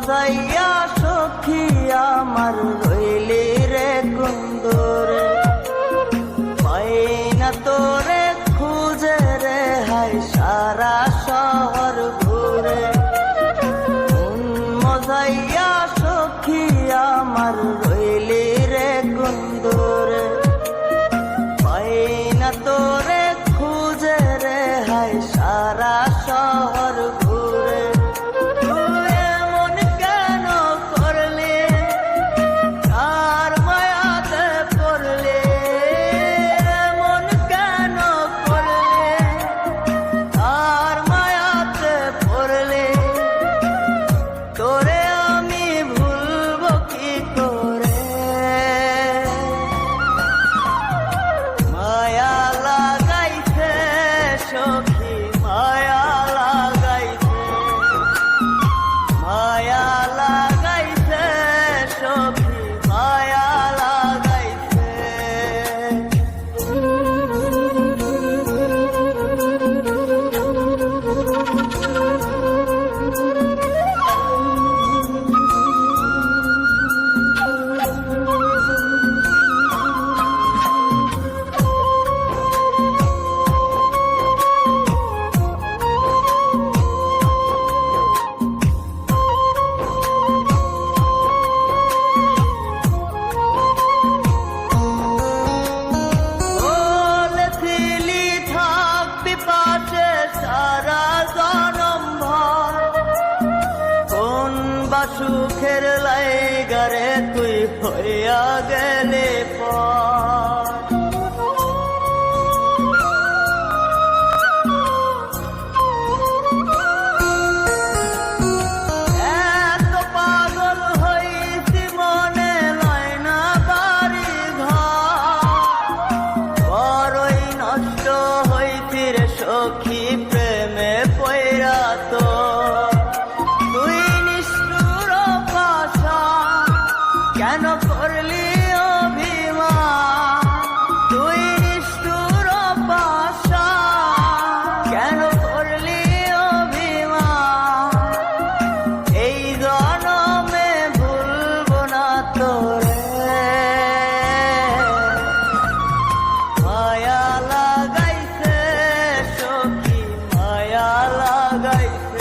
মজাইয়া সখী আমার রইলি রে কুন্দরে, পাই না তোরে খুঁজে রে হাই সারা শহর ঘুরে। মজাইয়া সখী আমার রইলি রে কুন্দরে, পাই না তোরে খুঁজে রে হাই সারা শহর ঘুরে। সখী মায়া লাগাইছে, মায়া লাগাইছে সখী মায়া লাগাইছে। সারা জনম ভর কোন বা সুখের লাইগারে তুই হইয়া গেলে পর। এত পাগল হইছি মনে লয় না বাড়ি ঘর, বড়ই নষ্ট হইছি রে সখী প্রেমে পয়রা। তো তুই নিষ্ঠুর পাশা কেন করলি অভিমান, তুই নিষ্ঠুর পাশা কেন করলি অভিমান। এই জনমে ভুলব না তোরে, মায়া লাগাইছে সখী মায়া লাগাইছে।